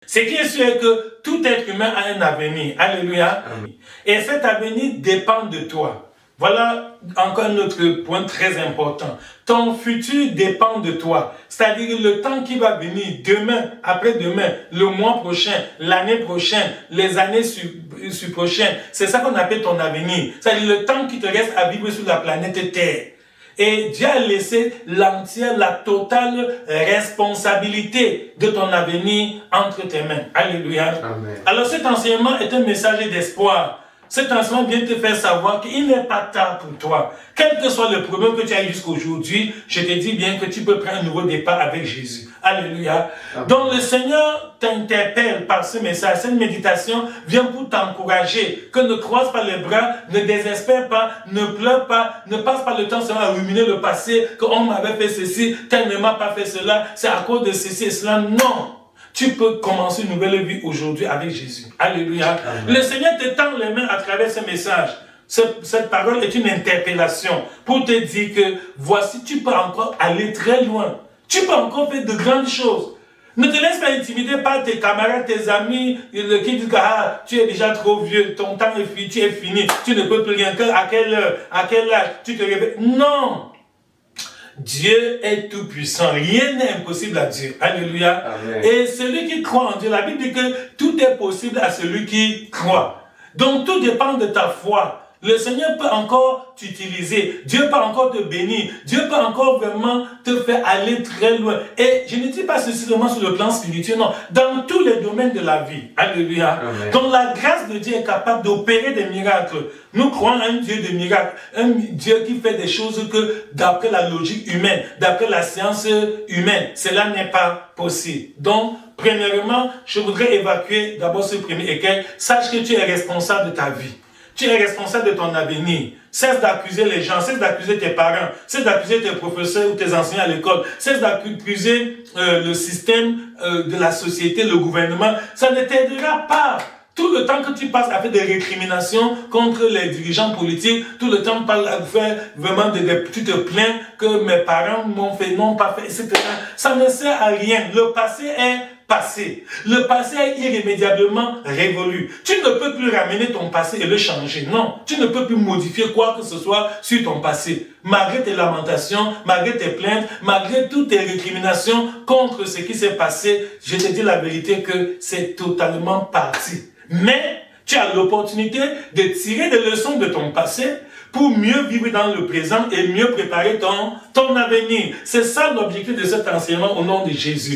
Ce qui est sûr est que tout être humain a un avenir. Alléluia. Amen. Et cet avenir dépend de toi. Voilà encore un autre point très important. Ton futur dépend de toi. C'est-à-dire le temps qui va venir, demain, après-demain, le mois prochain, l'année prochaine, les années prochaines. C'est ça qu'on appelle ton avenir. C'est-à-dire le temps qui te reste à vivre sur la planète Terre. Et Dieu a laissé l'entière, la totale responsabilité de ton avenir entre tes mains. Alléluia. Amen. Alors cet enseignement est un message d'espoir. Cet enseignement vient te faire savoir qu'il n'est pas tard pour toi. Quel que soit le problème que tu as jusqu'à aujourd'hui, je te dis bien que tu peux prendre un nouveau départ avec Jésus. Alléluia. Amen. Donc le Seigneur t'interpelle par ce message. Cette méditation vient pour t'encourager. Que ne croise pas les bras, ne désespère pas, ne pleure pas, ne passe pas le temps seulement à ruminer le passé, qu'on m'avait fait ceci, tel ne m'a pas fait cela, c'est à cause de ceci et cela. Non. Tu peux commencer une nouvelle vie aujourd'hui avec Jésus. Alléluia. Amen. Le Seigneur te tend les mains à travers ce message. Cette parole est une interpellation pour te dire que voici, tu peux encore aller très loin. Tu peux encore faire de grandes choses. Ne te laisse pas intimider par tes camarades, tes amis qui disent que tu es déjà trop vieux, ton temps est fini, tu es fini, tu ne peux plus rien. À quelle heure, à quel âge tu te réveilles? Non! Dieu est tout puissant. Rien n'est impossible à Dieu. Alléluia. Amen. Et celui qui croit en Dieu, la Bible dit que tout est possible à celui qui croit. Donc tout dépend de ta foi. Le Seigneur peut encore t'utiliser. Dieu peut encore te bénir. Dieu peut encore vraiment te faire aller très loin. Et je ne dis pas ceci seulement sur le plan spirituel, non. Dans tous les domaines de la vie. Alléluia. Amen. Donc la grâce de Dieu est capable d'opérer des miracles. Nous croyons à un Dieu de miracles. Un Dieu qui fait des choses que d'après la logique humaine, d'après la science humaine, cela n'est pas possible. Donc, premièrement, je voudrais évacuer d'abord ce premier écueil. Sache que tu es responsable de ta vie. Tu es responsable de ton avenir. Cesse d'accuser les gens, cesse d'accuser tes parents, cesse d'accuser tes professeurs ou tes enseignants à l'école, cesse d'accuser le système de la société, le gouvernement. Ça ne t'aidera pas. Tout le temps que tu passes à faire des récriminations contre les dirigeants politiques, tout le temps à faire vraiment tu te plains que mes parents m'ont fait, n'ont pas fait, etc. Ça ne sert à rien. Le passé est passé. Le passé est irrémédiablement révolu. Tu ne peux plus ramener ton passé et le changer. Non. Tu ne peux plus modifier quoi que ce soit sur ton passé. Malgré tes lamentations, malgré tes plaintes, malgré toutes tes récriminations contre ce qui s'est passé, je te dis la vérité que c'est totalement parti. Mais tu as l'opportunité de tirer des leçons de ton passé pour mieux vivre dans le présent et mieux préparer ton avenir. C'est ça l'objectif de cet enseignement au nom de Jésus.